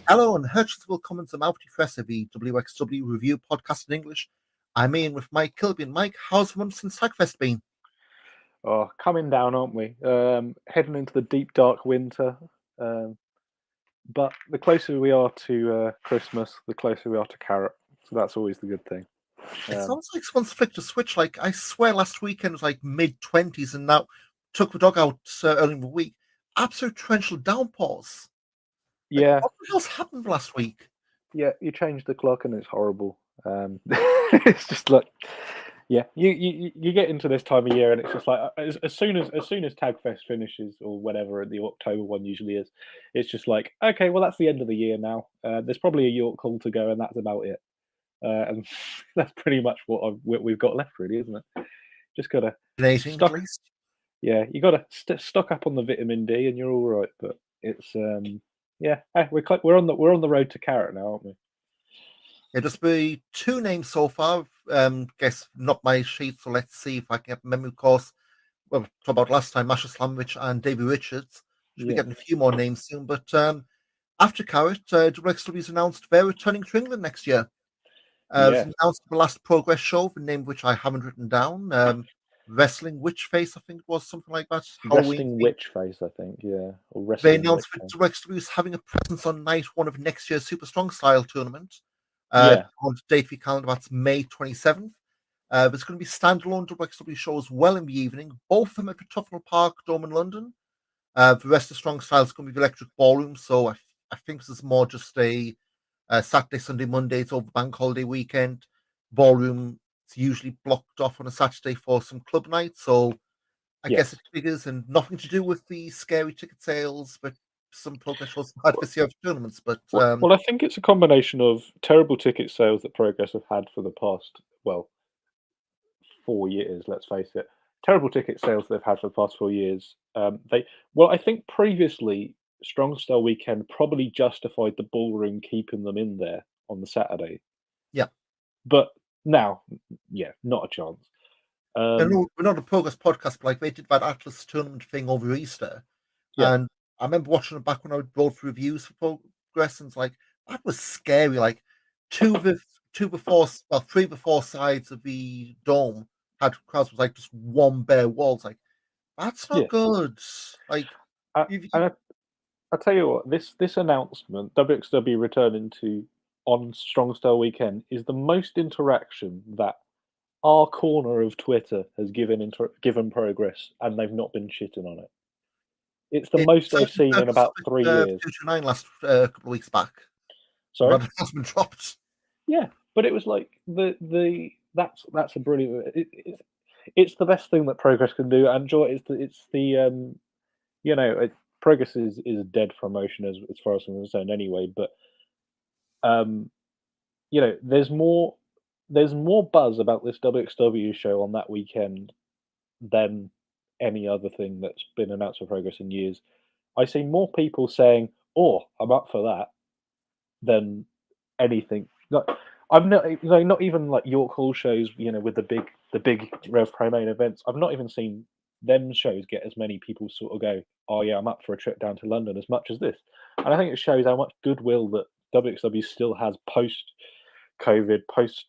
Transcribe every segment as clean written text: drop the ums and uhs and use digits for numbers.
Hello and herzlich willkommen zum Auf die Fresse, the WXW review podcast in English. I'm Ian with Mike Kilby. And Mike, how's the month since Tagfest been? Oh, coming down, aren't we? Heading into the deep, dark winter. But the closer we are to Christmas, the closer we are to Carrot. So that's always the good thing. It sounds like someone's flicked a switch. Like, I swear last weekend was like mid-20s and now took the dog out early in the week. Absolute torrential downpours. Yeah. What else happened last week? Yeah, you change the clock and it's horrible. It's just like, yeah, you get into this time of year and it's just like as soon as Tagfest finishes or whenever the October one usually is, it's just like, okay, well that's the end of the year now. There's probably a York call to go and that's about it. And that's pretty much what we've got left, really, isn't it? Just gotta At least. Yeah, you gotta stock up on the vitamin D and you're all right. But it's yeah, we're on the road to Carrot now, aren't we? Yeah, just be two names so far. Guess not my sheet, so let's see if I can get memory course. Well, talk about last time, Masha Slamovich and Davey Richards. Should be getting a few more names soon. But after Carrot, WXW's announced they're returning to England next year. It was announced the last Progress show, the name which I haven't written down. Wrestling Witch Face, I think it was something like that. Wrestling Witch Face, I think, yeah. Or they announced that WXW's having a presence on night one of next year's Super Strong Style tournament. On date for calendar, that's May 27th. There's going to be standalone WXW shows well in the evening, both of them at the Tufnell Park Dome in London. The rest of Strong Style is going to be the Electric Ballroom, so I think this is more just a Saturday, Sunday, Monday. It's over bank holiday weekend. Ballroom is usually blocked off on a Saturday for some club night, so I guess it figures, and nothing to do with the scary ticket sales, but some Progress shows had this year of tournaments. But well, I think it's a combination of terrible ticket sales that Progress have had for the past 4 years. Let's face it, terrible ticket sales they've had for the past 4 years. I think previously Strong Style Weekend probably justified the ballroom keeping them in there on the Saturday. Yeah, but now, not a chance. No, we're not a Progress podcast, but like they did that Atlas tournament thing over Easter, and I remember watching it back when I would roll through reviews for Progress, and it's like that was scary. Like three of the four sides of the dome had crowds was like just one bare walls. Like that's not good. Like, I tell you what, this announcement, WXW returning to on Strong Style Weekend, is the most interaction that our corner of Twitter has given Progress, and they've not been shitting on it. It's the most I've seen in about 3 years. 229 last couple of weeks back. Sorry, it has been dropped. Yeah, but it was like that's a brilliant. It's the best thing that Progress can do, and it's the Progress is dead for emotion as far as I'm concerned anyway. But there's more buzz about this WXW show on that weekend than any other thing that's been announced for Progress in years. I see more people saying, "Oh, I'm up for that," than anything. I've not even like York Hall shows, with the big Rev Pro main events. I've not even seen them shows get as many people sort of go, "Oh yeah, I'm up for a trip down to London," as much as this. And I think it shows how much goodwill that WXW still has post COVID, post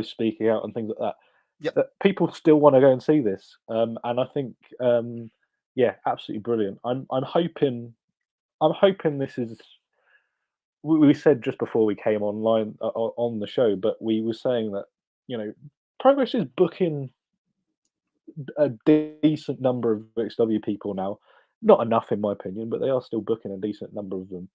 speaking out and things like that. Yep. That people still want to go and see this. And I think, absolutely brilliant. I'm hoping this is. We said just before we came online on the show, but we were saying that Progress is booking a decent number of WXW people now. Not enough, in my opinion, but they are still booking a decent number of them.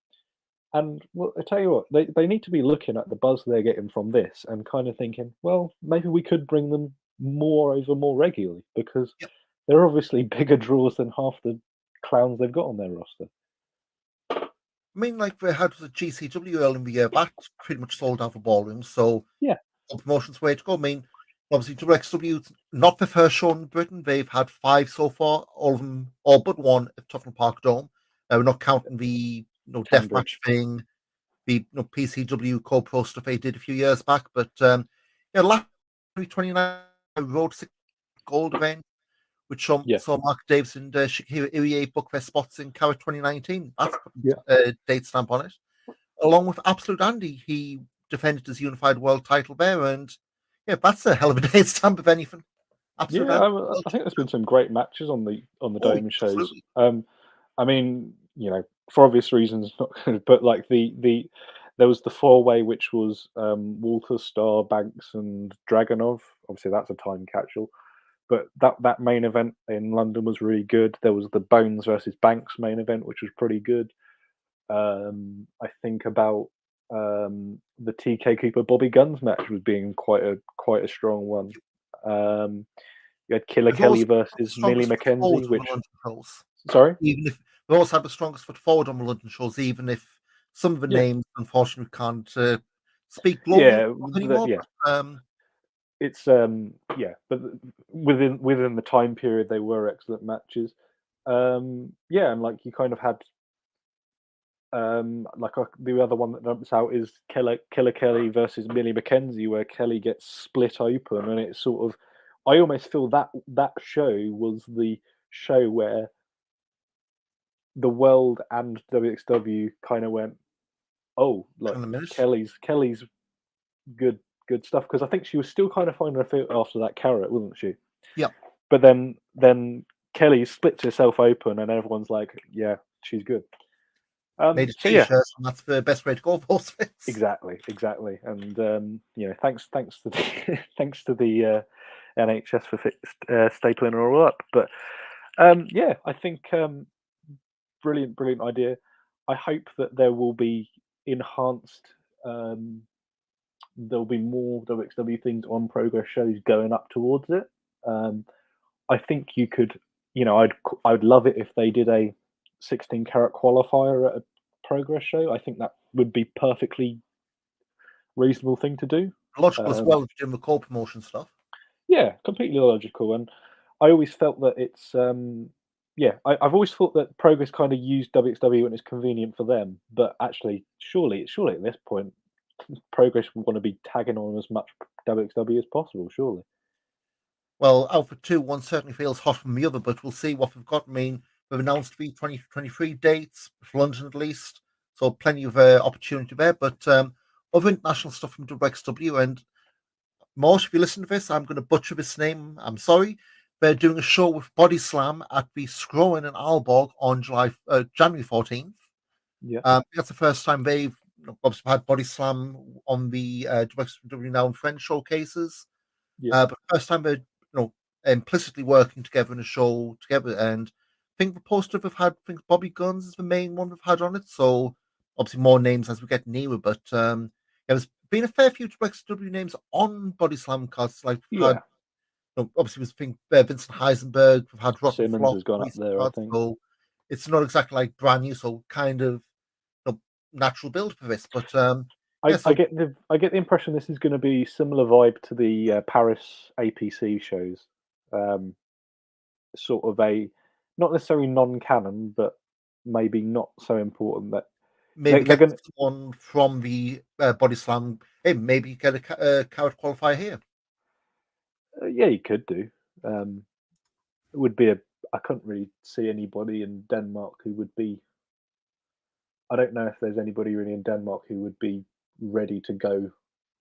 And I tell you what, they need to be looking at the buzz they're getting from this and kind of thinking, well, maybe we could bring them more regularly, because they're obviously bigger draws than half the clowns they've got on their roster. I mean, like they had the GCW early in the year, that's pretty much sold out for ballrooms. So the promotion's way to go. I mean, obviously WXW's not the first show in Britain. They've had 5 so far, all of them, all but one at Tufnell Park Dome. We're not counting the deathmatch thing, the PCW co-pro stuff they did a few years back. But last 2029 Road 6 Gold event, which saw Mark Davis and Shakira Irie book their spots in Carrot 2019. That's a date stamp on it. along with Absolute Andy, he defended his unified world title there, and yeah, that's a hell of a day's stamp if anything. Absolute Yeah, Andy. I think there's been some great matches on the Oh, Dome shows. absolutely. I mean, for obvious reasons, not good, but like there was the four-way, which was Walter, Starr, Banks, and Dragunov. Obviously, that's a time capsule. But that main event in London was really good. There was the Bones versus Banks main event, which was pretty good. I think about the TK Cooper Bobby Guns match was being quite a strong one. You had Killer We've always Kelly had the versus Millie strongest foot forward McKenzie, on the which London shows. sorry, Even if we also had the strongest foot forward on the London shows, even if some of the yeah, names, unfortunately, can't speak globally yeah, anymore. yeah. But, It's yeah, but within the time period, they were excellent matches. Yeah, and like you kind of had the other one that jumps out is Killer Kelly versus Millie McKenzie, where Kelly gets split open, and it's sort of I almost feel that show was the show where the world and WXW kind of went, oh, hang like on a minute. Kelly's good stuff, because I think she was still kind of finding her feet after that carrot, wasn't she? Yeah, But then Kelly splits herself open, and everyone's like, yeah, she's good. made a So yeah, T-shirt, and that's the best way to go for those things. exactly, and thanks to the thanks to the NHS for stapling her all up. But yeah, I think brilliant idea. I hope that there will be enhanced. There'll be more WXW things on Progress shows going up towards it. I think you could, I'd love it if they did a 16 carat qualifier at a Progress show. I think that would be perfectly reasonable thing to do. Logical as well if you're doing the core promotion stuff. Yeah, completely logical. And I always felt that it's I've always thought that Progress kind of used WXW when it's convenient for them, but actually, surely at this point, Progress would want to be tagging on as much WXW as possible. Surely, Well, Alpha 2, one certainly feels hot from the other, but we'll see what we've got. I mean, we've announced the 2023 dates, for London at least, so plenty of opportunity there. But other international stuff from WXW, and Marsh, if you listen to this, I'm going to butcher this name. I'm sorry. They're doing a show with Body Slam at the Scrowan in Aalborg on January 14th. yeah, That's the first time they've obviously had Body Slam on the WXW Now and Friends showcases. yeah, But first time they're implicitly working together in a show together, and I think the poster we've had, I think Bobby Guns is the main one we've had on it. So obviously more names as we get nearer, but there's been a fair few WXW names on Body Slam cards. Like we've had, yeah. obviously we think Vincent Heisenberg, we've had Rotten Simmons Flop has gone up recent there, I cards, think. so it's not exactly like brand new, so kind of natural build for this. But yeah, I so get the impression this is going to be similar vibe to the Paris APC shows, sort of a not necessarily non-canon, but maybe not so important that maybe they're get going. someone from the Body Slam. Hey, maybe get a carrot qualifier here. Yeah, you could do. It would be a. I couldn't really see anybody in Denmark who would be. I don't know if there's anybody really in Denmark who would be ready to go,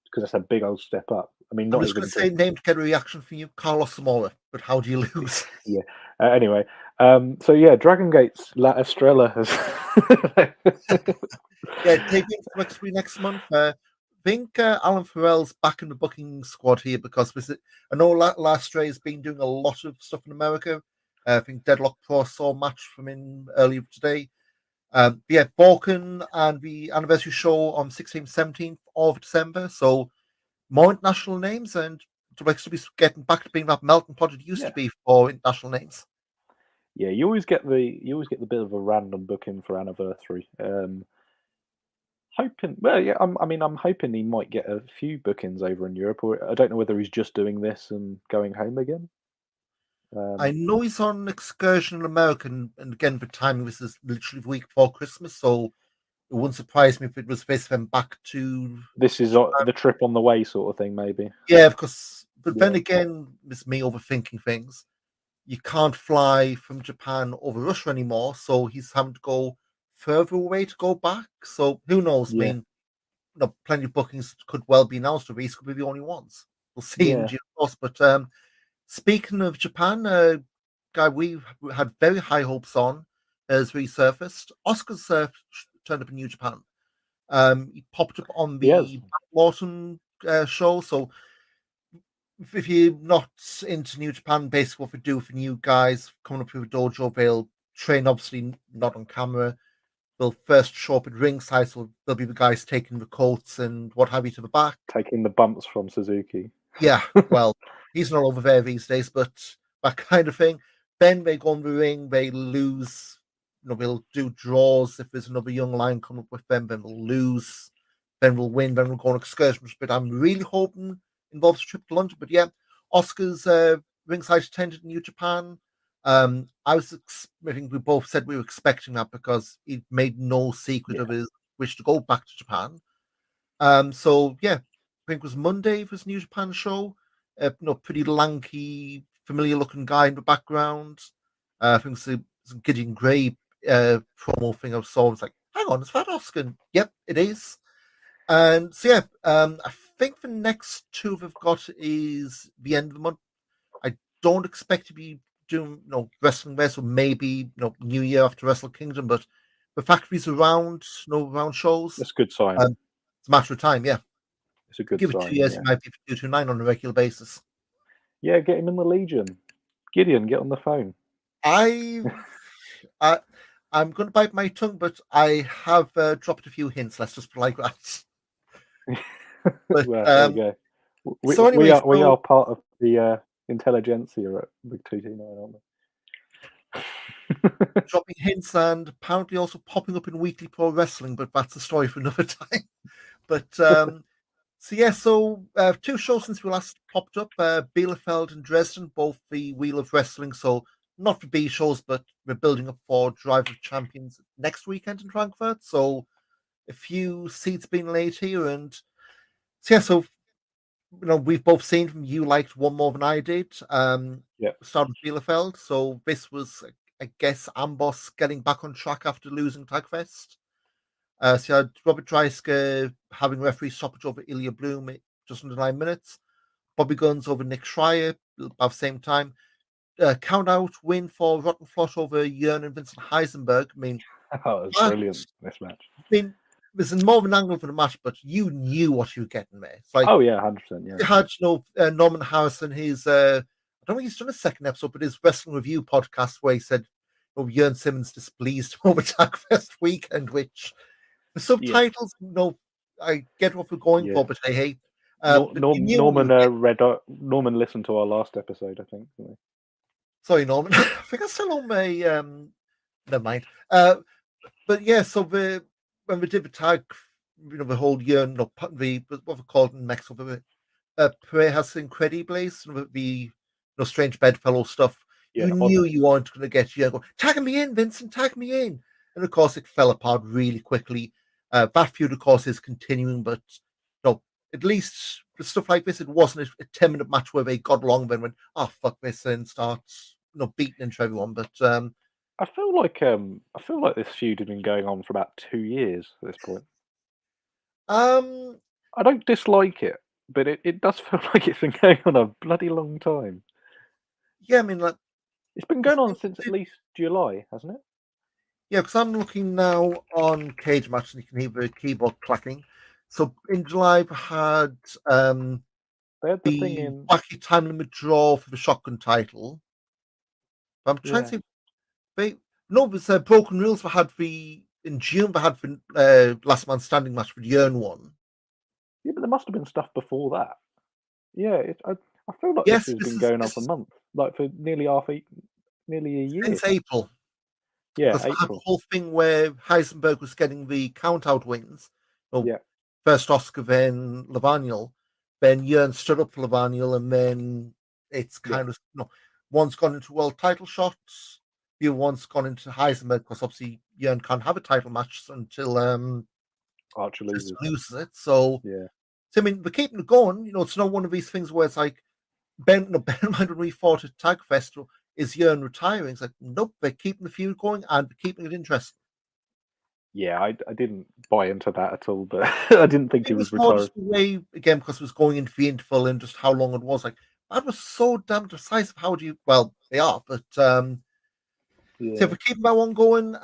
because that's a big old step up. I mean, I'm not just going even to say just name to get a reaction from you, Carlos Zamora. But how do you lose? yeah. Anyway, so yeah, Dragon Gate's La Estrella has. Yeah, debuting next month. I think Alan Farrell's back in the booking squad here because I know Last Stray has been doing a lot of stuff in America. I think Deadlock Pro saw a match from in earlier today. Yeah, Balkan and the anniversary show on 16th, 17th of December. So more international names, and to be getting back to being that melting pot it used Yeah, to be for international names. yeah. You always get the bit of a random booking for anniversary. Hoping, well, yeah. I'm hoping he might get a few bookings over in Europe, or I don't know whether he's just doing this and going home again. I Um, know he's on an excursion in America, and again, the timing this is literally the week before Christmas, so it wouldn't surprise me if it was this then back to this is Japan. the trip on the way sort of thing, maybe. Yeah, because but then Yeah, again, it's me overthinking things. You can't fly from Japan over Russia anymore, so he's having to go further away to go back. So who knows? I Yeah. mean, plenty of bookings could well be announced. The race could be the only ones. We'll see in due course. But speaking of Japan, guy we had very high hopes on has resurfaced. Oscar's turned up in New Japan. He popped up on the Lawton show. So if you're not into New Japan, basically what we do for new guys coming up through the dojo, they'll train obviously not on camera. They'll first show up at ringside, so they'll be the guys taking the coats and what have you to the back. Taking the bumps from Suzuki. Yeah, well, he's not over there these days, but that kind of thing. Then they go on the ring, they lose. They'll do draws. If there's another young lion coming up with them, then they'll lose. Then we'll win. Then we'll go on excursion. But I'm really hoping involves a trip to London. But yeah, Oscar's ringside attendant in New Japan. I think we both said we were expecting that because he made no secret of his wish to go back to Japan. So yeah, I think it was Monday for his New Japan show. Pretty lanky, familiar looking guy in the background. I think it's a Gideon Gray promo thing I saw. I was like, hang on, is that Oscar? Yep, it is. And so yeah, I think the next two we've got is the end of the month. I don't expect to be doing wrestling there, so maybe New Year after Wrestle Kingdom, but the factories around, around shows. That's a good sign. It's a matter of time, yeah. It's a good Give sign. It 2 years, he might be 229 on a regular basis. Yeah, get him in the Legion. Gideon, get on the phone. I'm going to bite my tongue, but I have dropped a few hints. Let's just put it like that. But, well, there you go. We are part of the intelligentsia at Big 229, aren't we? Dropping hints and apparently also popping up in Weekly Pro Wrestling, but that's a story for another time. But so yeah, so 2 shows since we last popped up, Bielefeld and Dresden, both the Wheel of Wrestling, so not for B shows, but we're building up for Drive of Champions next weekend in Frankfurt, so a few seats being laid here, and so yeah, so we've both seen them. You liked one more than I did. Started with Bielefeld, so this was, I guess, Amboss getting back on track after losing Tagfest. So you had Robert Dreisker having referee stoppage over Ilya Bloom at just under 9 minutes. Bobby Guns over Nick Schreier about the same time. Count out win for Rotten Flush over Jörn and Vincent Heisenberg. I mean, it was brilliant, this match. I mean, there's more of an angle for the match, but you knew what you were getting there. It's like, 100%. Yeah, you had Norman Harrison. His I don't think he's done a second episode, but his wrestling review podcast where he said, Jörn Simmons displeased over Tagfest weekend, which the subtitles, I get what we're going for, but I hate. Norman Norman listened to our last episode, I think. Sorry, Norman. I think I still on my. Never mind. But yeah, so when we did the tag, the whole year, what we called in Mexico, Parejas Incredibles, the strange bedfellow stuff. You knew you weren't going to get you go, tag me in, Vincent, tag me in. And of course, it fell apart really quickly. That feud, of course, is continuing, but at least for stuff like this, it wasn't a 10-minute match where they got along then went, oh, fuck this, and start beating into everyone. But I feel like this feud had been going on for about 2 years at this point. I don't dislike it, but it does feel like it's been going on a bloody long time. Yeah, I mean, like, it's been going on since at least July, hasn't it? Yeah, because I'm looking now on Cage Match and you can hear the keyboard clacking. So in July we had they had the thing in wacky time limit draw for the shotgun title. I'm trying to say it was Broken Rules. We had in June we had the Last Man Standing match for the Jörn one. Yeah, but there must have been stuff before that. Yeah, I feel like this has been going on for months, like for nearly a year. Since April. Yeah, April. Had the whole thing where Heisenberg was getting the count-out wins. First Oscar, then Lavaniel. Then Jörn stood up for Lavaniel, and then it's kind of one's gone into world title shots. The other one's gone into Heisenberg because obviously Jörn can't have a title match until Archer loses it. So yeah. So I mean, we're keeping it going. It's not one of these things where it's like Ben mind when we fought at Tag Festival, is Jörn retiring? It's like, nope, they're keeping the feud going and keeping it interesting. Yeah, I didn't buy into that at all, but I didn't think he It was was more retired. just the way, again, because it was going into the interval and just how long it was. Like, that was so damn decisive. How do you? Well, they are, but so Yeah. if we keep that one going,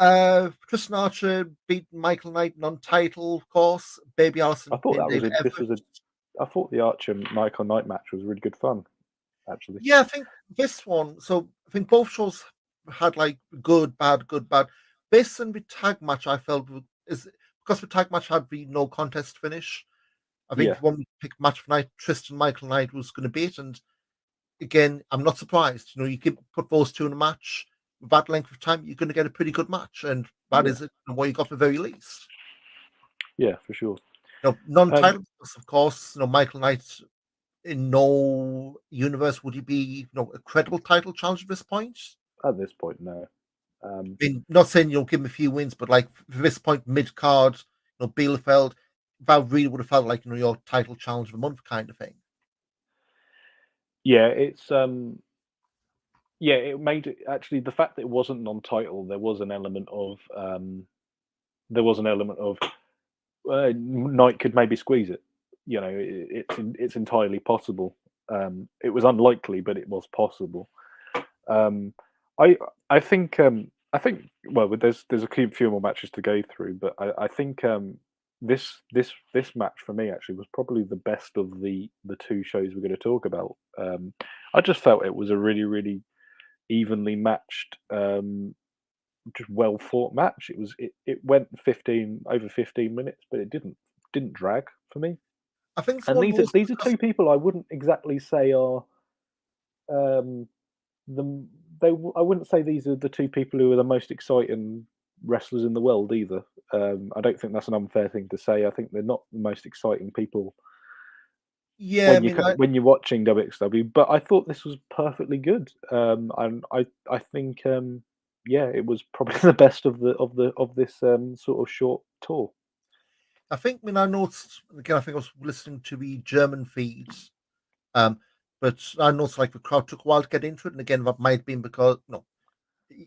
Tristan Archer beat Michael Knight non-title, of course. Baby I Allison thought pinned that was David this was Everett. I thought the Archer Michael Knight match was really good fun, actually. Yeah, I think this one. So I think both shows had like good, bad, good, bad. This and the tag match, I felt is because the tag match had the no contest finish. I think Yeah. when we picked match for night, Tristan Michael Knight was going to beat, and again, I'm not surprised. You know, you can put those two in a match with that length of time, you're going to get a pretty good match, and that Yeah. is it. What you got the very least. Yeah, for sure. You know, non-title, of course. You know, Michael Knight in no universe would he be, a credible title challenge at this point. At this point, no. I mean, not saying you'll give him a few wins, but like for this point, mid card, Bielefeld, that really would have felt like your title challenge of the month kind of thing. Yeah, it's yeah, it made it actually the fact that it wasn't non-title. There was an element of Knight could maybe squeeze it. You know, it's entirely possible. It was unlikely, but it was possible. Um, I I think well, there's a few more matches to go through, but I think this match for me actually was probably the best of the two shows we're going to talk about. I just felt it was a really evenly matched, just well fought match. It went 15 minutes, but it didn't drag for me. I think it's And one of those these are because two people I wouldn't exactly say are um, the I wouldn't say these are the two people who are the most exciting wrestlers in the world either. I don't think that's an unfair thing to say. I think they're not the most exciting people yeah, I mean, when you're watching WXW. But I thought this was perfectly good, and I think yeah, it was probably the best of this sort of short tour. I noticed again. I think I was listening to the German feeds, um, but I noticed like the crowd took a while to get into it, and again that might have been because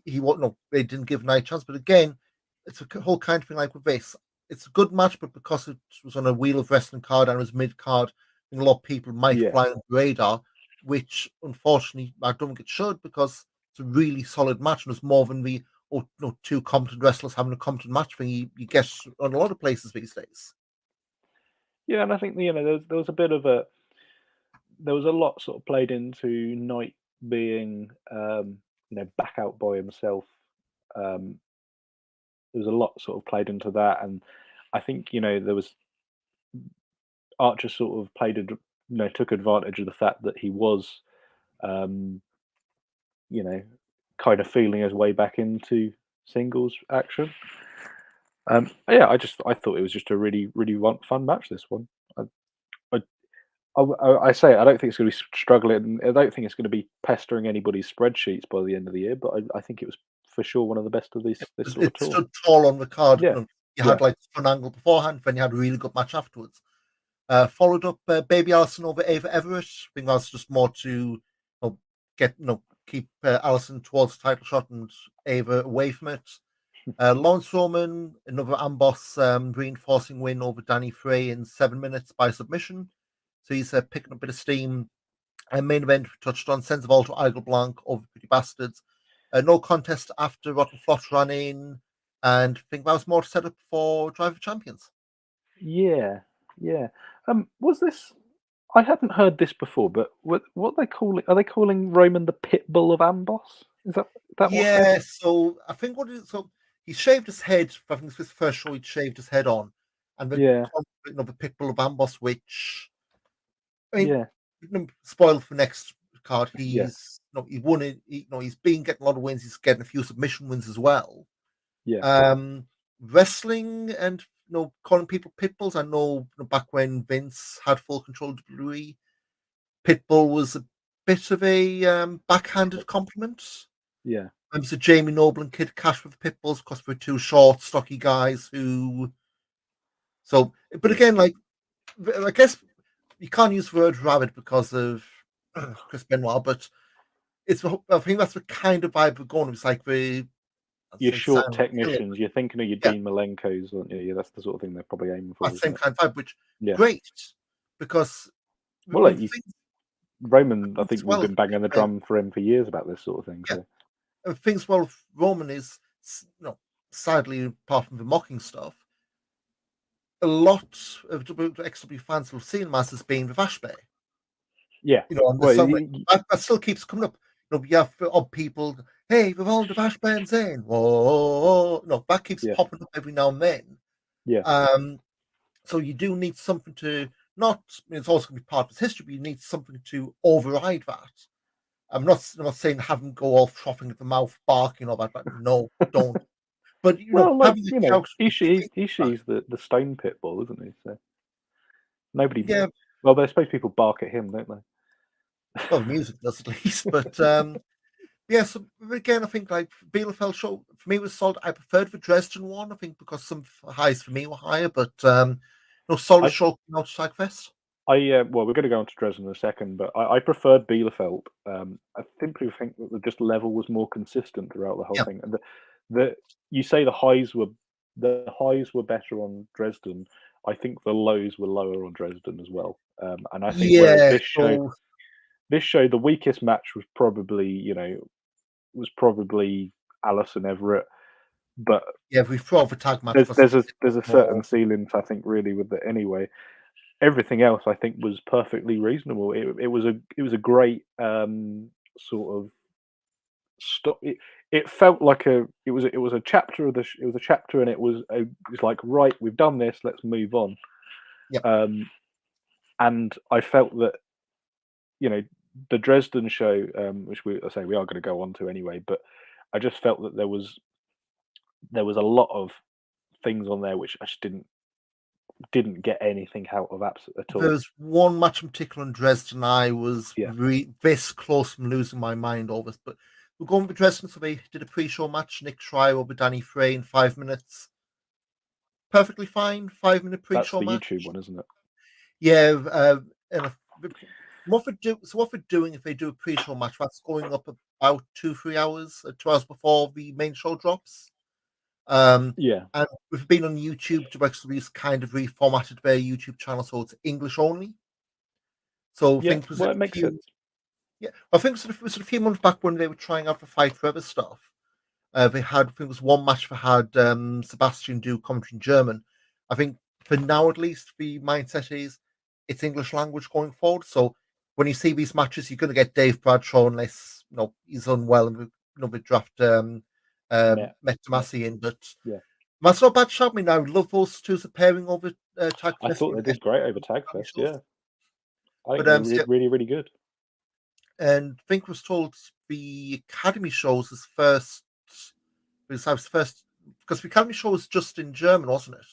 he won't. No, they didn't give Knight a chance. But again, it's a whole kind of thing like with this. It's a good match, but because it was on a Wheel of Wrestling card and it was mid card, a lot of people might Yeah, fly on the radar, which unfortunately I don't think it should because it's a really solid match and it's more than the two competent wrestlers having a competent match thing you get on a lot of places these days. yeah, and I think there was a bit of there was a lot sort of played into Knight being back out by himself. Um, there was a lot sort of played into that, and I think there was Archer sort of took advantage of the fact that he was um, you know kind of feeling his way back into singles action. Yeah, I thought it was just a really fun match. This one, I, I I say it, I don't think it's going to be struggling. I don't think it's going to be pestering anybody's spreadsheets by the end of the year. But I think it was for sure one of the best of this sort of It tour. stood tall on the card. Yeah, You yeah, had like fun angle beforehand, then you had a really good match afterwards. Followed up Baby Allison over Ava Everett. I think that's just more to get keep Allison towards the title shot and Ava away from it. Lawrence Roman, another Amboss reinforcing win over Danny Frey in 7 minutes by submission. So he's picking up a bit of steam. And main event touched on Sense of Alto Idol Blanc over Pretty Bastards. No contest after Rotten Flot ran in. And I think that was more set up for Driver Champions. yeah, yeah. Was this? I hadn't heard this before, but what they call it? Are they calling Roman the Pitbull of Amboss? Is that what they're? Yeah, so I think so he shaved his head. I think it's his first show. He shaved his head on, and the Yeah, of the Pitbull of Amboss, which I mean, yeah, spoiled for next card. yeah, He won it. He's been getting a lot of wins. He's getting a few submission wins as well. yeah, Wrestling and calling people pitbulls. I know, back when Vince had full control of WWE, pitbull was a bit of a backhanded compliment. yeah, It was Jamie Noble and Kid Cash with the pitbulls because we're two short, stocky guys who. So, but yeah, again, like I guess you can't use the word rabbit because of Chris Benoit, but I think that's the kind of vibe we're going. It's like the your say short silent killer. technicians. You're thinking of your Yeah, Dean Malenkos, aren't you? Yeah, that's the sort of thing they're probably aiming for, that same isn't it? kind of vibe, which Yeah. great because I Well, mean, like Roman, I things think we've well. been banging the Uh, drum for him for years about this sort of thing. yeah, So things well. With Roman is, sadly, apart from the mocking stuff, a lot of XW fans will see him as being the Vash Bay. yeah, On the well, song that still keeps coming up. You have odd people. Hey, we've all the Vash bands in. Whoa, no, that keeps yeah, popping up every now and then. yeah. So you do need something to not. It's also going to be part of his history, but you need something to override that. I'm not saying have him go off frothing at the mouth, barking or that. But no, don't. But Well, like having a shout. Ishii's the stone pit bull, isn't he? So nobody. Yeah, Well, they're supposed people bark at him, don't they? well, the music does at least. But yeah, so again, I think like Bielefeld show for me was solid. I preferred the Dresden one, I think, because some highs for me were higher, but solid I show out Stagfest. well, we're going to go on to Dresden in a second, but I preferred Bielefeld. I simply think that the level was more consistent throughout the whole Yeah, thing, and the you say the highs were better on Dresden. I think the lows were lower on Dresden as well, and I think whereas yeah. So this show, the weakest match was probably Alison Everett, but yeah, we throw the tag match was there's a certain more. ceiling, I think, really with it anyway. Everything else, I think, was perfectly reasonable. It was a great sort of stop. It felt like it was a chapter of it was a chapter, and it's like, right, we've done this, let's move on. Yeah, And I felt that you know the Dresden show, which I say we are going to go on to anyway, but I just felt that there was a lot of things on there which I just didn't get anything out of at all. there's one match in particular in Dresden. I was Yeah, this close from losing my mind over it, but we're going with Dresden. So they did a pre-show match. Nick Schreier over Danny Frey in 5 minutes. Perfectly fine. 5 minute that's pre-show the match. YouTube one, isn't it? Yeah, and what we're doing if they do a pre-show match, that's going up about 2-3 hours, 2 hours before the main show drops. Yeah, And we've been on YouTube. WXW's kind of reformatted their YouTube channel so it's English only. So I yeah. think it was Well, a it makes few, sense. yeah, I think it was a few months back when they were trying out the Fight Forever stuff. They had, I think it was one match they had Sebastian do commentary in German. I think for now at least the mindset is it's English language going forward. So when you see these matches, you're going to get Dave Bradshaw unless he's unwell and we draft Met, Met met. Tomasi in. But Yeah, that's not bad shot. I mean, I love those two pairing over Tag I Fest. thought they did great over Tagfest. Yeah, I think But they so, did really, really good. and Fink was told the Academy shows his first because the Academy show was just in German, wasn't it?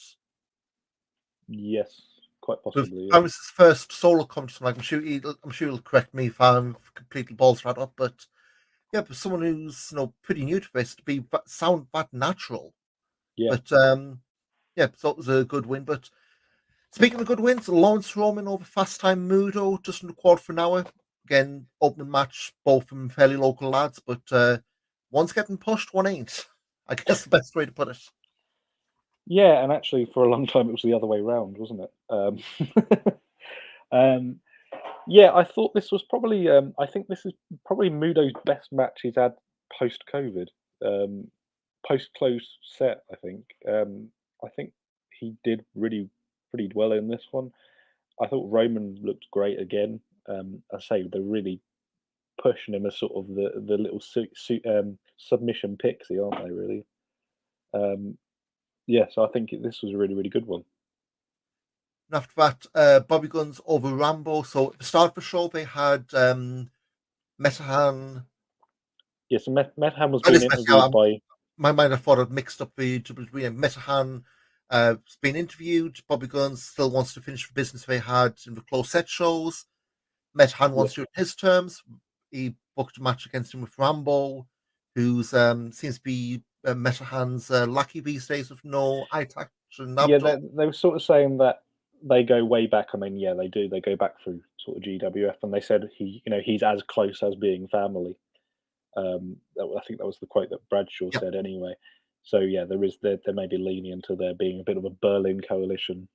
Yes, quite But possibly. Yeah, that was his first solo comedy. Like I'm sure he'll correct me if I'm completely balls right up. But yeah, but someone who's pretty new to this to be sound that natural. yeah, But yeah, so it was a good win. But speaking of good wins, Lawrence Roman over Fast Time Mudo just in the quarter for an hour. Again, opening match, both from fairly local lads, but one's getting pushed, one ain't. I guess the best way to put it. yeah. And actually, for a long time, it was the other way round, wasn't it? Um, yeah, I thought this was probably. I think this is probably Mudo's best match he's had post COVID, post close set. I think he did really pretty well in this one. I thought Roman looked great again. I say they're really pushing him as sort of the little submission pixie, aren't they? Really. Um, yeah, so I think this was a really really good one. And after that, Bobby Guns over Rambo. So at the start of the show, they had Metahan. Yeah, so Metham was That being is interviewed Metahan. by My mind, I thought I'd mixed up the Metahan. Has been interviewed. Bobby Guns still wants to finish the business they had in the close set shows. Metahan yeah wants to do it in his terms. He booked a match against him with Rambo, who's seems to be Metahan's lucky these days with no eye touch and yeah Abdul. they were sort of saying that they go way back. I mean, yeah, they do. They go back through sort of GWF, and they said he's as close as being family. I think that was the quote that Bradshaw Yeah. said anyway. So yeah, there may be leaning into there being a bit of a Berlin coalition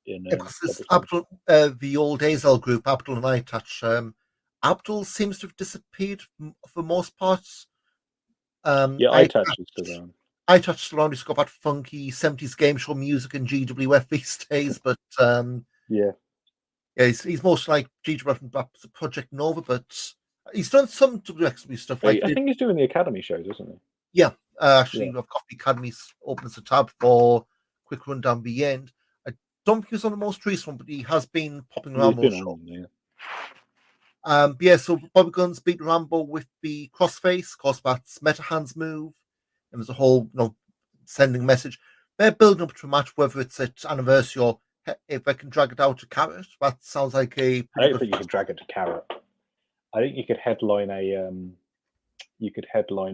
in Because this double strength. Abdul, the old Azel group, Abdul and I touch. Abdul seems to have disappeared for most parts. Yeah, I touch is still around. I touched around. He's got that funky 70s game show music and GWF these days, but Yeah, he's most like GWF and Project Nova, but he's done some WXW stuff. Like I think he's doing the Academy shows, isn't he? yeah, actually, Yeah. I've got the Academies open as a tab for quick rundown the end. I don't think he's on the most recent one, but he has been popping He's around been those shows. on, yeah. Yeah, so Bobby Guns beat Rambo with the crossface, of course, that's Meta Hands move. And there's a whole, sending message. They're building up to a match, whether it's at anniversary or if they can drag it out to Carrot. That sounds like a I pretty don't good. think you could drag it to Carrot. I think you could headline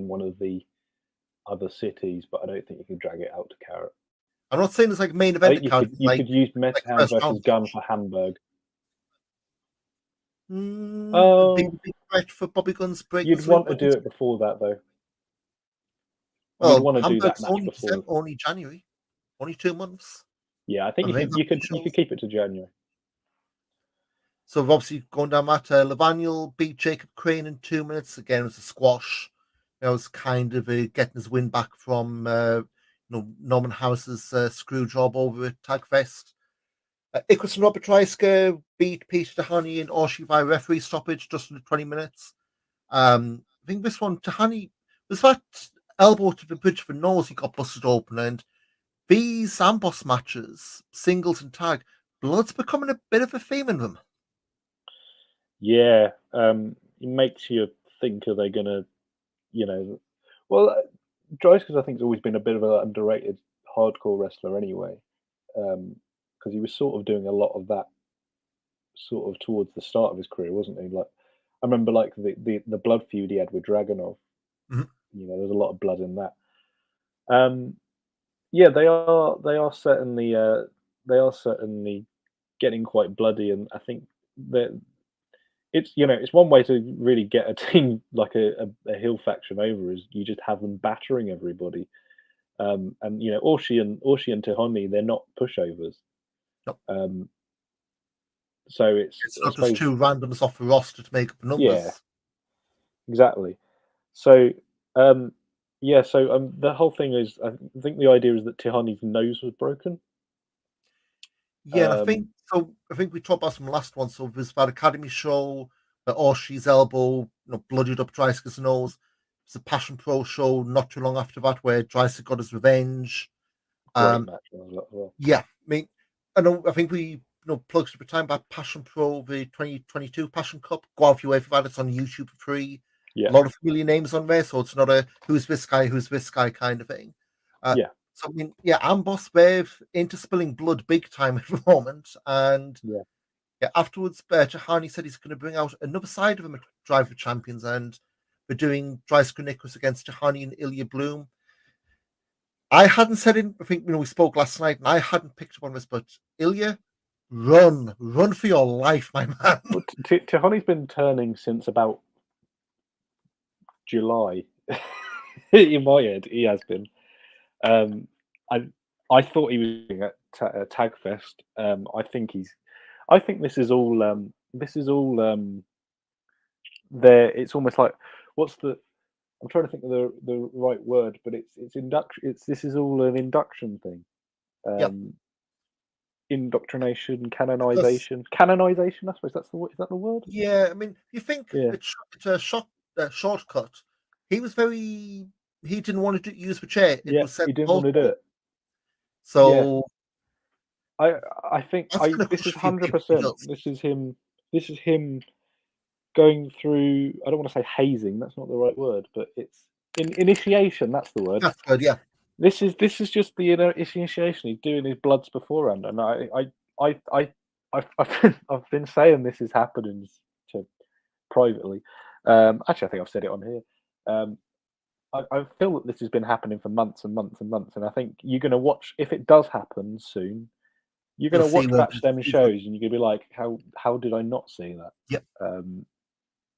one of the other cities, but I don't think you could drag it out to Carrot. I'm not saying it's like main I event think you account. could you could use like Metahand first versus round Gun match. for Hamburg. Big threat for Bobby Guns break. You'd want to do it before that, though. Well, You'd want to do that Hamburg's match only before. December, only January, only 2 months. Yeah, I think you could keep it to January. So we've obviously going down that. Levaniel beat Jacob Crane in 2 minutes. Again, it was a squash. It was kind of getting his win back from Norman Harris's screw job over at Tagfest. Icarus and Robert Dreisker beat Peter Tahani and Orshi by referee stoppage just under 20 minutes. I think this one, Tahani, was that elbow to the bridge of the nose, he got busted open. And these Amboss matches, singles and tag, blood's becoming a bit of a theme in them. Yeah, it makes you think, are they going to, well, Dreisker's I think has always been a bit of an underrated hardcore wrestler anyway, because he was sort of doing a lot of that sort of towards the start of his career, wasn't he? Like, I remember like the blood feud he had with Dragunov. Mhm. There's a lot of blood in that. Yeah, they are certainly getting quite bloody, and I think that it's one way to really get a team like a heel faction over is you just have them battering everybody. And Orshi and Tehani, they're not pushovers. Nope. So it's not just two randoms off the roster to make up the numbers. Yeah, exactly. So the whole thing is, I think the idea is that Tehani's nose was broken. Yeah, and I think we talked about some last one. So there's that Academy show, Orshi's elbow, bloodied up Dreisker's nose. It's a Passion Pro show not too long after that where Dreisker got his revenge. Great match as well. Yeah, I mean, I think we plugs at the time about Passion Pro, the 2022 Passion Cup. Go out if you wait for that. It's on YouTube for free. Yeah. A lot of familiar names on there, so it's not a who's this guy kind of thing. Yeah. So I mean, yeah, Amboss they're into spilling blood big time at the moment, and afterwards, Tahani said he's going to bring out another side of him at Drive for Champions, and we're doing Dreisker Nicholas against Tahani and Ilya Bloom. I hadn't said it. I think we spoke last night, and I hadn't picked up on this, but Ilya, run for your life, my man. Well, Tahani's been turning since about July. In my head, he has been. I thought he was doing at Tagfest. I think this is all. There. It's almost like I'm trying to think of the right word, but it's induction. This is all an induction thing. Indoctrination, canonization. Canonization, I suppose is that the word? Yeah, I mean, you think it's a shortcut. He didn't want to use the chair. He didn't want to do it. So I think this is 100%. This is him going through. I don't want to say hazing. That's not the right word, but it's initiation. That's the word. That's good. Yeah. This is just the initiation. He's doing his bloods beforehand, and I've been saying this is happening privately. Actually, I think I've said it on here. I feel that this has been happening for months and months and months, and I think you're going to watch if it does happen soon. You're going to watch them shows, and you're going to be like, "How did I not see that?" Yep.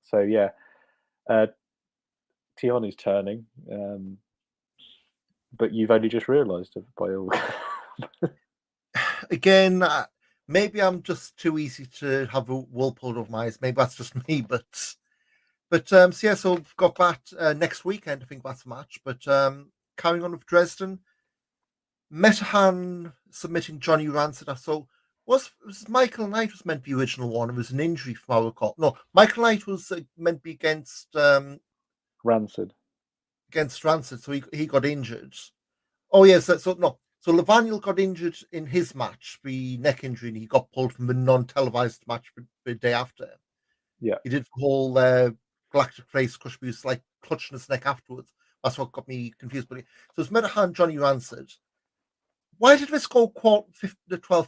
So yeah, Tion is turning, but you've only just realised it by all. Again, maybe I'm just too easy to have a wool pulled over my eyes. Maybe that's just me, but so yeah, so we've got that next weekend. I think that's a match. But carrying on with Dresden, Metahan submitting Johnny Rancid. So was Michael Knight was meant to be the original one? It was an injury from our recall. No, Michael Knight was meant to be against Rancid. Against Rancid, so he got injured. Oh yes, so no. So Levaniel got injured in his match, the neck injury, and he got pulled from the non-televised match the day after. Yeah. He did the whole Galactic Race crush abuse, like clutching his neck afterwards. That's what got me confused. But so it's Metahan, Johnny Rancid. Why did this go 12,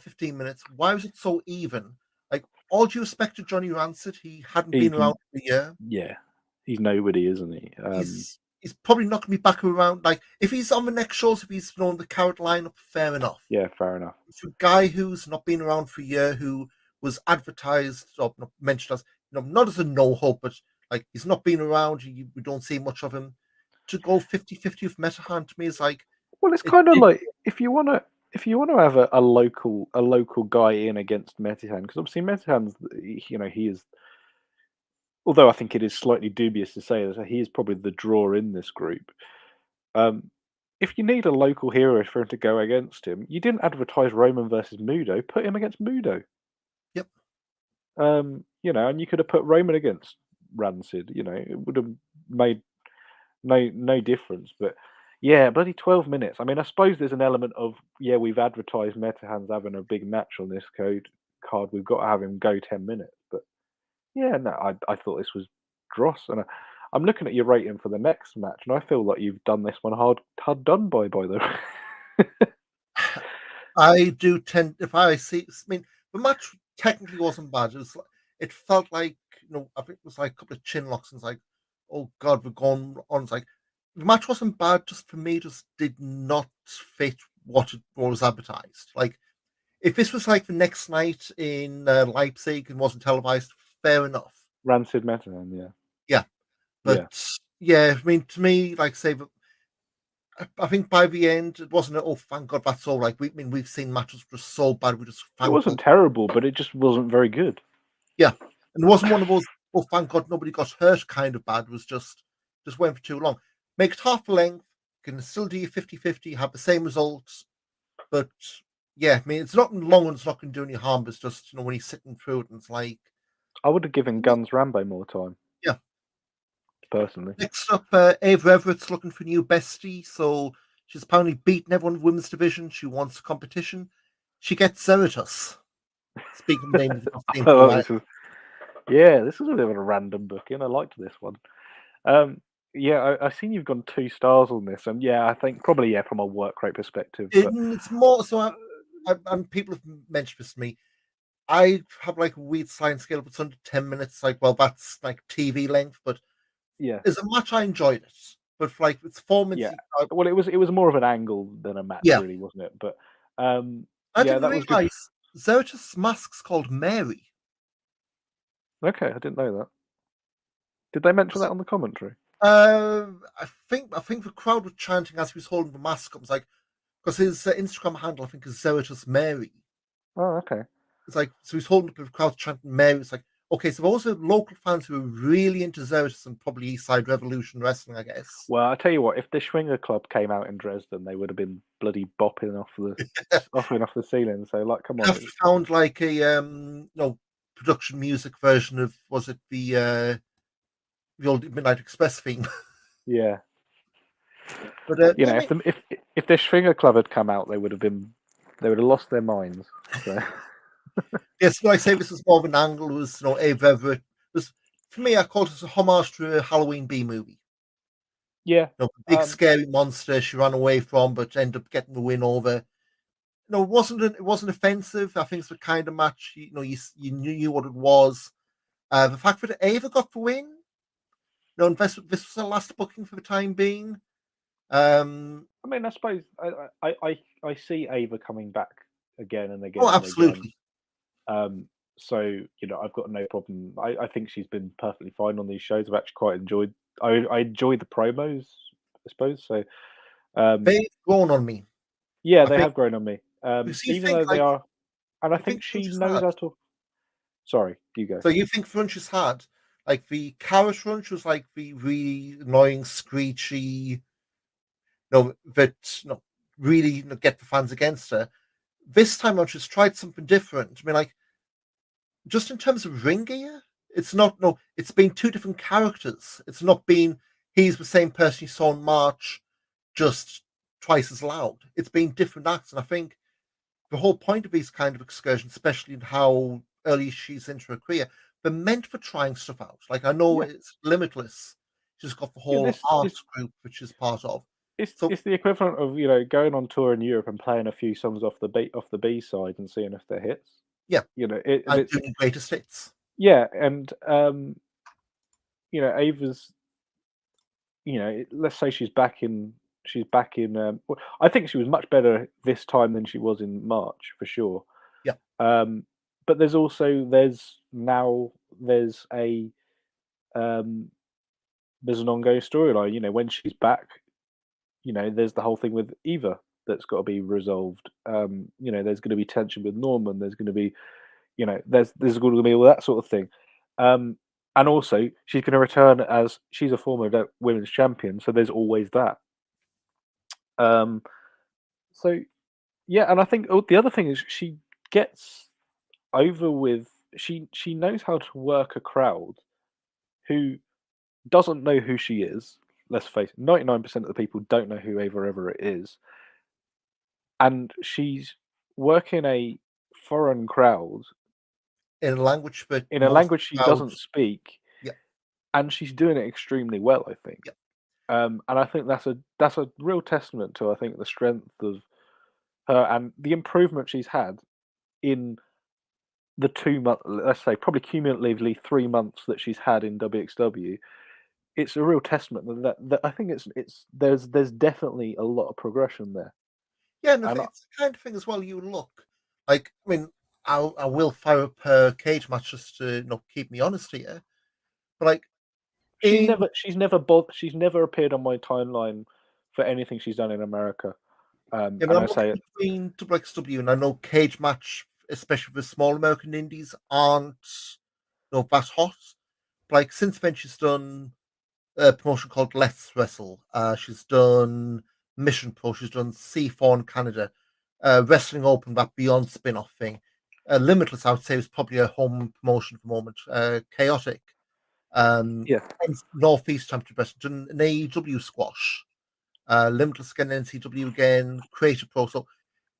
15 minutes? Why was it so even? Like, all due respect to Johnny Rancid, he hadn't been around for a year. Yeah, he's nobody, isn't he? He's probably not going to be back around. Like, if he's on the next shows, if he's on the carrot lineup, fair enough. Yeah, fair enough. It's a guy who's not been around for a year, who was advertised or mentioned as, not as a no hope, but like he's not been around. We don't see much of him. To go 50-50 with Metahan to me is like, well, it's kind of like if you want to have a local guy in against Metahan, because obviously Metahan's, he is. Although I think it is slightly dubious to say that he is probably the draw in this group. If you need a local hero for him to go against him, you didn't advertise Roman versus Mudo. Put him against Mudo. Yep. And you could have put Roman against Rancid. It would have made no difference. But yeah, bloody 12 minutes. I mean, I suppose there's an element of we've advertised Metahan's having a big match on this card. We've got to have him go 10 minutes. But yeah, no, I thought this was dross, and I'm looking at your rating for the next match, and I feel like you've done this one hard done by the way. I do tend, if I see, I mean, the match technically wasn't bad. It felt like, I think it was like a couple of chin locks, and it's like, oh God, we're going on. It's like, the match wasn't bad, just for me, just did not fit what was advertised. Like, if this was like the next night in Leipzig and wasn't televised, fair enough. Rancid Metahan, yeah. Yeah. But yeah, I mean, to me, like, say, I think by the end, it wasn't, oh, thank God, that's all right. We've seen matches just so bad. It wasn't terrible, but it just wasn't very good. Yeah. And it wasn't one of those, oh, thank God, nobody got hurt kind of bad. It was just went for too long. Make it half the length, can still do your 50-50, have the same results. But yeah, I mean, it's not long and it's not going to do any harm. It's just, when he's sitting through it and it's like. I would have given Guns Rambo more time. Yeah. Personally. Next up, Ava Everett's looking for a new bestie. So she's apparently beaten everyone in the women's division. She wants competition. She gets Zeritus. Speaking of names, this is a bit of a random booking. I liked this one. I've seen you've gone 2 stars on this, and I think probably from a work rate perspective. It's more so. And people have mentioned this to me. I have like a weird sliding scale. If it's under 10 minutes, like, well, that's like TV length. But as a match, I enjoyed it. But for like it's 4 minutes. Yeah. Well, it was more of an angle than a match, really, wasn't it? But I didn't realize Zeritus' mask's called Mary. Okay, I didn't know that. Did they mention that on the commentary? I think the crowd were chanting as he was holding the mask up. It's like, because his Instagram handle, I think, is Zeritus Mary. Oh, okay. It's like, so he's holding up the crowd chanting Mary. It's like, okay, so those are local fans who are really into Zeritus and probably East Side Revolution Wrestling, I guess. Well, I tell you what, if the Schwinger Club came out in Dresden, they would have been bloody bopping off the ceiling. So, like, come on. I've found like a production music version of, was it the old Midnight Express theme? Yeah. But if the Schwinger Club had come out, they would have lost their minds. So. Yes, when I say this was more of an angle, was Ava Everett. For me, I called it a homage to a Halloween B movie. Yeah, big scary monster she ran away from, but ended up getting the win over. It wasn't offensive. I think it's the kind of match you knew what it was. The fact that Ava got the win. This was the last booking for the time being. I mean, I suppose I see Ava coming back again and again. Oh, absolutely. And again. So I've got no problem. I think she's been perfectly fine on these shows. I've actually quite enjoyed. I enjoy the promos, I suppose. So They've grown on me. yeah, I they think have grown on me. because you Even think though they are, and I you think think she Funches knows had. how to. Sorry, you go. So you think Funches had like the carrot Funch was like the really annoying, screechy, that really get the fans against her. This time around, she's tried something different. I mean, like just in terms of ring gear, it's not no. It's been two different characters. It's not been he's the same person you saw in March, just twice as loud. It's been different acts, and I think the whole point of these kind of excursions, especially in how early she's into her career, they're meant for trying stuff out. Like I know Yeah, it's Limitless. She's got the yeah. whole art group which is part of. So It's the equivalent of going on tour in Europe and playing a few songs off the B side and seeing if they're hits. yeah, and It's doing greatest hits. yeah, and Ava's let's say she's back in. I think she was much better this time than she was in March for sure. Yeah, Um, but there's a um, there's an ongoing storyline. When she's back, there's the whole thing with Eva that's got to be resolved. There's going to be tension with Norman. There's going to be, there's going to be all that sort of thing. And also, she's going to return as she's a former women's champion, so there's always that. Um, so yeah, and I think the other thing is she gets over with. She knows how to work a crowd who doesn't know who she is. Let's face it, 99% of the people don't know who Ava Everett is, and she's working a foreign crowd in a language that in a most language she doesn't crowds. speak, Yeah, and she's doing it extremely well, I think. yeah. And I think that's a real testament to, I think, the strength of her and the improvement she's had in the 2 month, let's say, probably cumulatively 3 months that she's had in WXW. It's a real testament that I think there's definitely a lot of progression there. Yeah, and And it's the kind of thing as well. You look like, I mean, I will fire up her cage match just to keep me honest here. But like in she's never appeared on my timeline for anything she's done in America. I mean, And I'm I say looking it, between WXW and I know cage match, especially for small American indies, aren't that hot. Like since then, she's done a promotion called Let's Wrestle. She's done Mission Pro. She's done C4 in Canada. Wrestling Open, that Beyond spin-off thing. Limitless, I would say, is probably a home promotion for the moment. Chaotic. yeah, And Northeast Championship Wrestling. Done an AEW squash. Limitless again, NCW again, Creative Pro. So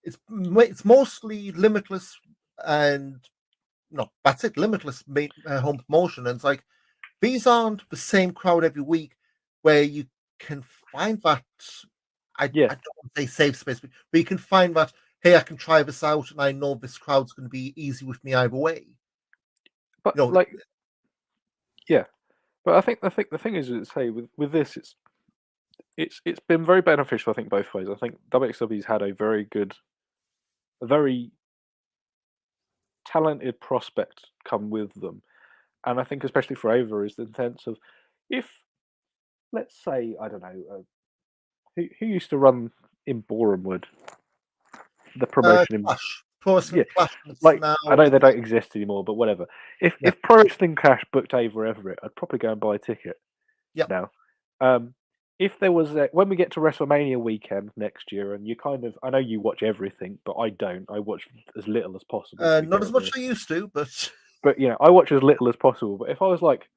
it's mostly Limitless and no, that's it. Limitless home promotion, and it's like these aren't the same crowd every week where you can find that. I yeah. don't want to say safe space, but you can find that. Hey, I can try this out, and I know this crowd's going to be easy with me either way. But You know, like, yeah. But I think the thing is, say with this, it's been very beneficial. I think both ways. I think WXW's had a very talented prospect come with them, and I think especially for Ava is the sense of if, let's say, I don't know, who used to run in Borehamwood, the promotion in Clash, Pro yeah, Wrestling Clash, and it's like now I know they in don't exist anymore, but whatever. If yeah, Pro Wrestling Clash booked Ava Everett, I'd probably go and buy a ticket yeah. now. If there was when we get to WrestleMania weekend next year, and I know you watch everything, but I don't. I watch as little as possible. To be Not fair, as much as I used to, but but I watch as little as possible. But if I was like,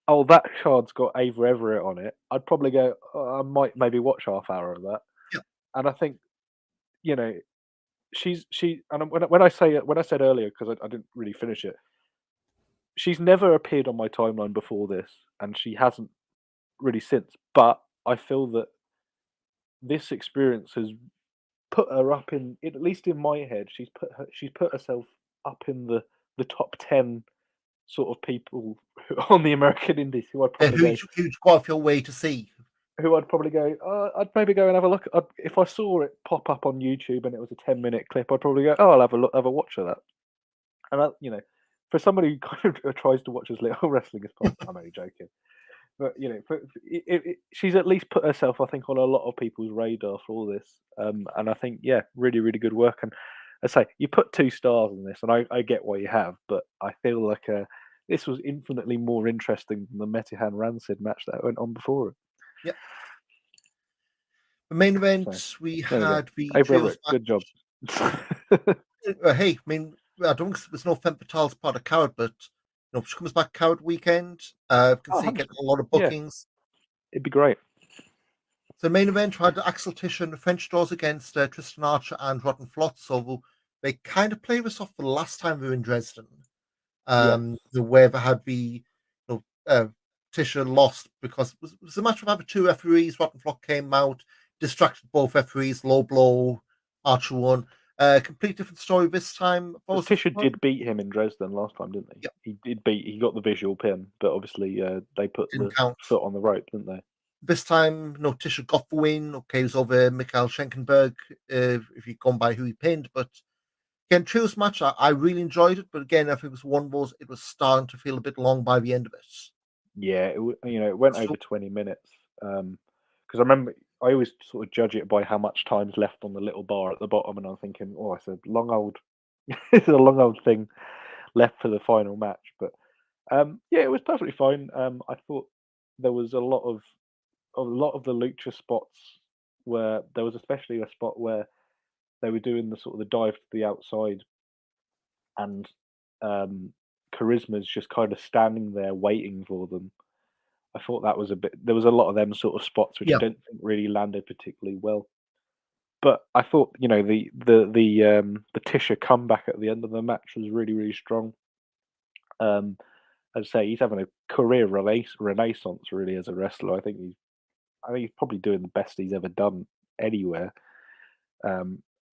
oh, that card's got Ava Everett on it, I'd probably go. Oh, I might maybe watch half hour of that. yeah, And I think you know and when I said earlier because I didn't really finish it, she's never appeared on my timeline before this, and she hasn't really since. But I feel that this experience has put her up at least in my head. She's put herself up in the top 10 sort of people on the American Indies who'd go off your way to see. who I'd probably go. I'd maybe go and have a look. If I saw it pop up on YouTube and it was a 10-minute clip, I'd probably go. Oh, I'll have a look, have a watch of that. And for somebody who kind of tries to watch as little wrestling as possible. I'm only joking. But she's at least put herself, I think, on a lot of people's radar for all this. And I think, yeah, really, really good work. And I say you put 2 stars in this, and I get why you have, but I feel like this was infinitely more interesting than the Metihan Rancid match that went on before it. Yeah. The main event So, we there we go. had the Hey, trios Broderick, good job. hey, I mean, I don't think there's no Femme Fatale's part of Coward, but she comes back Coward weekend. Can Oh, see 100%. getting a lot of Yeah, bookings. it'd be great. So the main event had Axel Tischer and the French Doors against Tristan Archer and Rotten Flot. So they kind of played us off the last time we were in Dresden. The way they had the Tischer lost because it was a match of having 2 referees. Rotten Flot came out, distracted both referees, low blow, Archer won. Complete different story this time. Tischer did beat him in Dresden last time, didn't he? Yep. He got the visual pin, but obviously they put Didn't the count. foot on the rope, didn't they? This time, Tischer got the win. Okay, it was over Mikhail Schenkenberg, if you've gone by who he pinned. But again, trios match, I really enjoyed it. But again, I think it was one of those, it was starting to feel a bit long by the end of it. Yeah, it went over 20 minutes. Because I remember I always sort of judge it by how much time's left on the little bar at the bottom, and I'm thinking, oh, it's a long old, it's a long old thing left for the final match. But yeah, it was perfectly fine. I thought there was a lot of the lucha spots where there was especially a spot where they were doing the sort of the dive to the outside, and Charisma's just kind of standing there waiting for them. I thought that was a bit. There was a lot of them sort of spots which I don't think really landed particularly well. But I thought, the Tischer comeback at the end of the match was really, really strong. As I say, he's having a career renaissance really as a wrestler. I think he's probably doing the best he's ever done anywhere.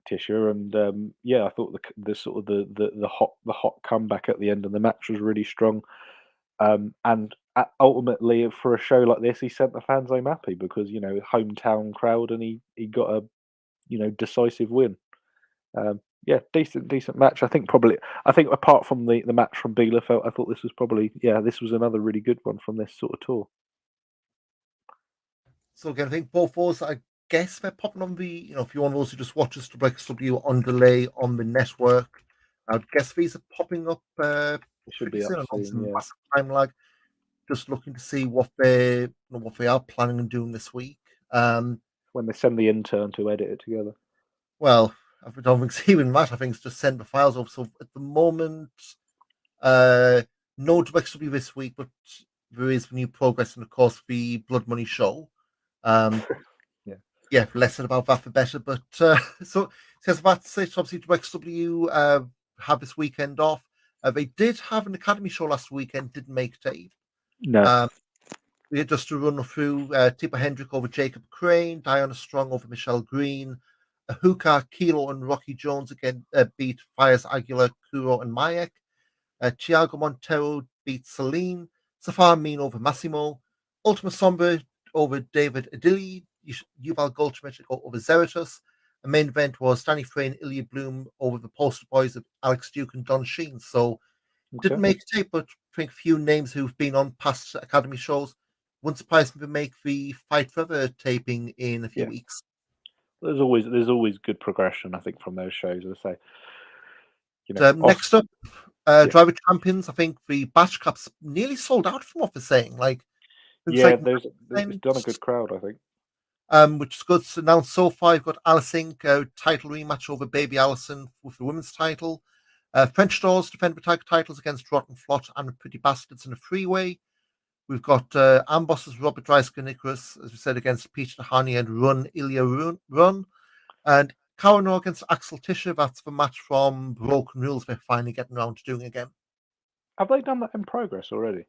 Tischer, and yeah, I thought the sort of the hot comeback at the end of the match was really strong. And ultimately, for a show like this, he sent the fans home happy because hometown crowd, and he got a decisive win. Yeah, decent match. I think apart from the match from Bielefeld, I thought this was probably this was another really good one from this sort of tour. So again, I think both those, I guess they're popping on the, if you want those who just watch us to WXW on delay on the network, I would guess these are popping up It should be up soon, yeah. Massive time lag. Just looking to see what they are planning on doing this week. When they send the intern to edit it together. Well, I don't think it's even that. I think it's just send the files off. So at the moment, no WXW this week, but there is new progress, and of course the Blood Money show. Yeah, less said about that the better. But so that's it. Obviously, WXW have this weekend off. They did have an Academy show last weekend. Didn't make tape. No. We had just to run through Tipper Hendrick over Jacob Crane, Diana Strong over Michelle Green, Ahuka, Kilo, and Rocky Jones again beat Fires Aguilar, Kuro, and Mayek. Thiago Montero beat Celine, Safar Amin over Massimo, Ultima Sombra over David Adili, Yuval Goldschmidt over Zeratus. The main event was Danny Frey and Ilya Bloom over the poster boys of Alex Duke and Don Sheen. So didn't make a tape, but I think a few names who've been on past Academy shows wouldn't surprise me to make the Fight Forever taping in a few weeks. There's always good progression, I think, from those shows. As I say, next up, Driver Champions. I think the Batch Cup's nearly sold out from what they're saying. It's done a good crowd, I think. Which is good. So now so far, you've got Alice Inc. Title rematch over Baby Allison with the women's title. French Doors defend the tag titles against Rotten Flot and the Pretty Bastards in a freeway. We've got Ambosses Robert Dreisker Nicholas, as we said, against Peter Tahani and Run Ilya Run. And Kawano against Axel Tischer. That's the match from Broken Rules they're finally getting around to doing again. Have they done that in progress already?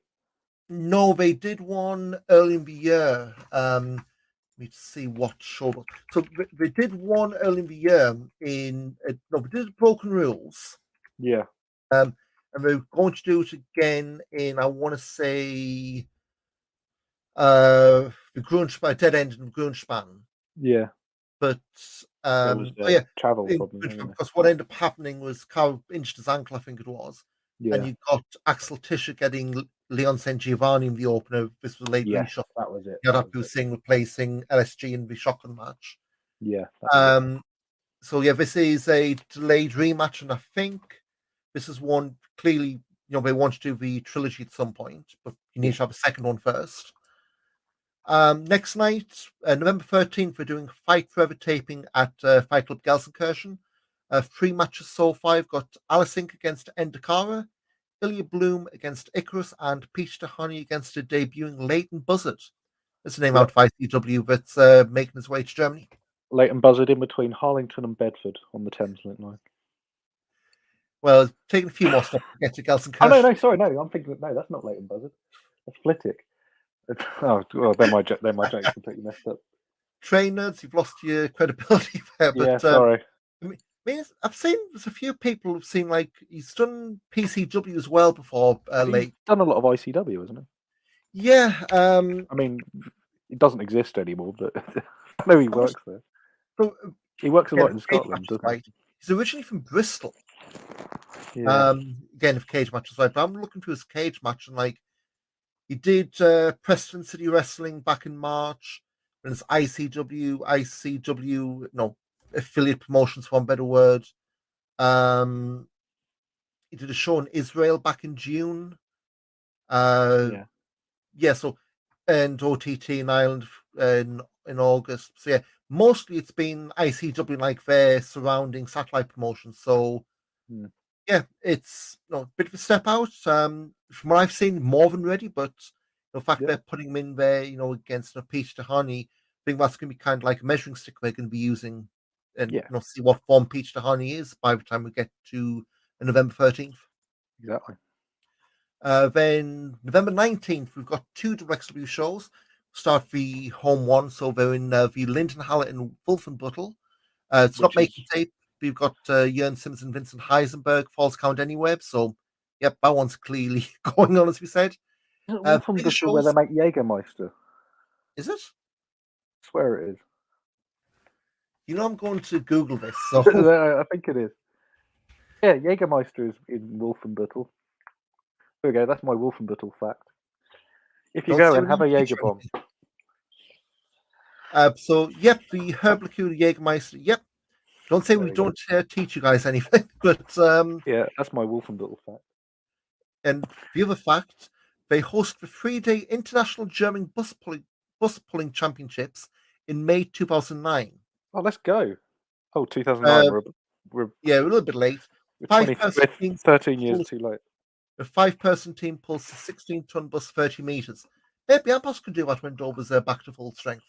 No, they did one early in the year. Let me see what show. So they did one early in the year they did Broken Rules. Yeah. And they're going to do it again in, I want to say, the Grungespan, Dead End and Grungespan. Yeah. But travel problem. Because what ended up happening was Carl injured his ankle, I think it was. and you got Axel Tischer getting Leon St. Giovanni in the opener. This was a late Yes, reshuffle. that was it. You had to Singh replacing LSG in the shotgun match. Yeah. So yeah, this is a delayed rematch, and I think this is one clearly, they want to do the trilogy at some point, but you need to have a second one first. Next night, November 13th, we're doing Fight Forever taping at Fight Club Gelsenkirchen. 3 matches so far. I've got Alice Inc. against Endakara, Ilya Bloom against Icarus, and Peach Tahani against a debuting Leighton Buzzard. That's the name out of ICW that's making its way to Germany. Leighton Buzzard in between Harlington and Bedford on the Thameslink line. Well, it's taking a few more steps to get to Gelsenkirchen. Oh, no, sorry, no. I'm thinking, no, that's not Leighton Buzzard. That's Flitwick. Then my joke's completely messed up. Train nerds, you've lost your credibility there. But, yeah, sorry. I mean, I've seen there's a few people who've seen like he's done PCW as well before. He's done a lot of ICW, hasn't he? Yeah. I mean, it doesn't exist anymore, but I know he works there. So, he works a lot in Scotland, doesn't he? He's originally from Bristol. Yeah. Again, if cage matches, right? But I'm looking through his cage match and like he did Preston City Wrestling back in March, and it's ICW, affiliate promotions, for one better word. He did a show in Israel back in June. So and OTT in Ireland in August. So yeah, mostly it's been ICW, like their surrounding satellite promotions. So yeah, it's a bit of a step out. From what I've seen, more than ready, but the fact they're putting him in there, against Peach Tahani, I think that's going to be kind of like a measuring stick they're going to be using, and see what form Peach Tahani is by the time we get to November 13th. Exactly. Then November 19th, we've got 2 WXW shows. Start the home one, so they're in the Lindenhalle in Wolfenbüttel. It's not making tape. We've got Jörn Simmons and Vincent Heisenberg, Falls Count Anywhere. So, yep, that one's clearly going on, as we said. Wolfenbüttel where they make Jägermeister. Is it? I swear it is. I'm going to Google this. So I think it is. Yeah, Jägermeister is in Wolfenbüttel. There we go. That's my Wolfenbüttel fact. If you go and have a Jaeger bomb. So, yep, the Herblichute Jägermeister. Yep. Don't say we don't teach you guys anything, but yeah, that's my Wolfenbüttel fact. And the other fact, they host the 3-day International German Bus Pulling Championships in May 2009. Oh, let's go. Oh, 2009. We're a little bit late. 13 years too late. A 5-person team pulls a 16-ton bus 30 meters. Maybe Bielefeld could do that when Dover's back to full strength.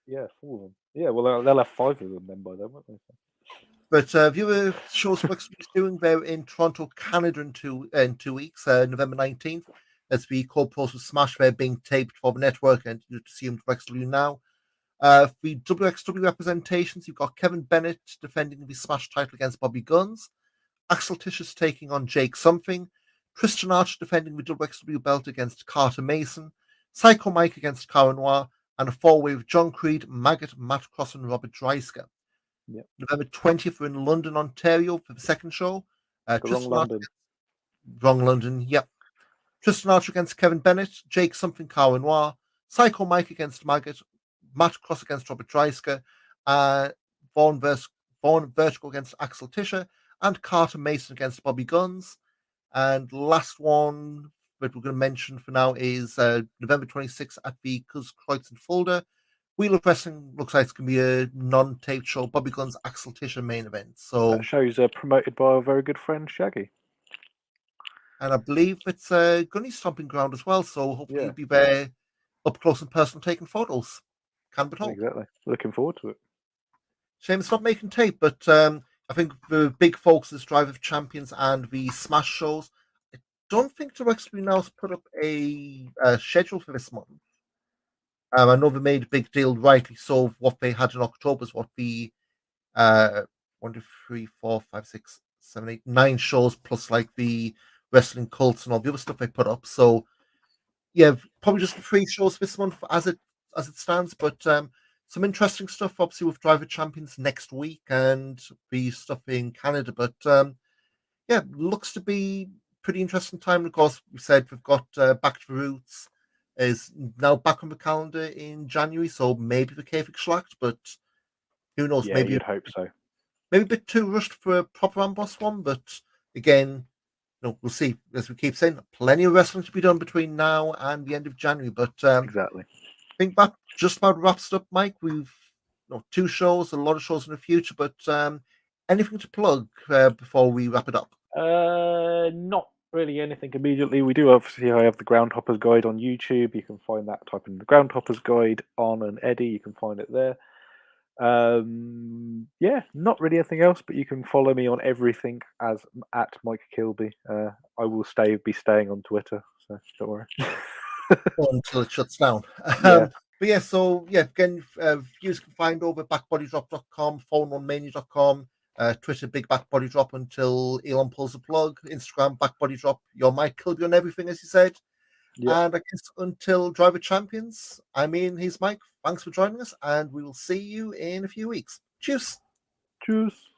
Yeah, 4 of them. Yeah, well, they'll have 5 of them then by then, won't they? But viewer shows WXW is doing there in Toronto, Canada in 2 weeks, November 19th. As the co-pros with Smash there being taped for the network, and you assume WXW now. The WXW representations, you've got Kevin Bennett defending the Smash title against Bobby Guns. Axel Tischer's taking on Jake Something. Christian Archer defending the WXW belt against Carter Mason. Psycho Mike against Cara Noir. And a 4-way with John Creed, Maggot, Matt Cross, and Robert Dreisker. Yep. November 20th, we're in London, Ontario for the second show. Wrong London, yep. Tristan Archer against Kevin Bennett, Jake Something, Cara Noir, Psycho Mike against Maggot, Matt Cross against Robert Dreisker, Vaughn Vertigo against Axel Tischer, and Carter Mason against Bobby Guns. And last one that we're going to mention for now is November 26th at the Kreuz in Fulda. Wheel of Wrestling looks like it's going to be a non-taped show. Bobby Guns, Axel Tischer main event. So that show's promoted by our very good friend Shaggy. And I believe it's a Gunny stomping ground as well. So hopefully you'll be there up close and personal taking photos. Can be told. Exactly. Looking forward to it. Shame it's not making tape, but I think the big focus is Drive of Champions and the Smash shows. I don't think WXW now has put up a schedule for this month. I know they made a big deal, rightly so, of what they had in October is what the 1, 2, 3, 4, 5, 6, 7, 8, 9 shows plus like the wrestling cults and all the other stuff they put up. So yeah, probably just 3 shows this month as it stands, but some interesting stuff obviously with Driver Champions next week and the stuff in Canada. But yeah, looks to be pretty interesting time. Of course, we said we've got Back to the Roots is now back on the calendar in January, so maybe the Kefik Schlacht, but who knows? Yeah, you'd hope so. Maybe a bit too rushed for a proper Amboss one, but again, we'll see. As we keep saying, plenty of wrestling to be done between now and the end of January. But Exactly. I think that just about wraps it up, Mike. We've 2 shows, a lot of shows in the future, but anything to plug before we wrap it up? Not really anything immediately. We do obviously have the Groundhoppers guide on YouTube. You can find that. Type in the Groundhoppers guide on an Eddie. You can find it there. Yeah, not really anything else, but you can follow me on everything as at Mike Kilby. I will be staying on Twitter, so don't worry. Until it shuts down. Yeah. But yeah, so yeah, again, views can find over backbodydrop.com, phone1mania.com, Twitter, Big Back Body Drop until Elon pulls the plug, Instagram, Back Body Drop, your Mike Kilby on everything, as you said. Yeah. And I guess until Driver Champions, he's Mike. Thanks for joining us, and we will see you in a few weeks. Cheers. Cheers.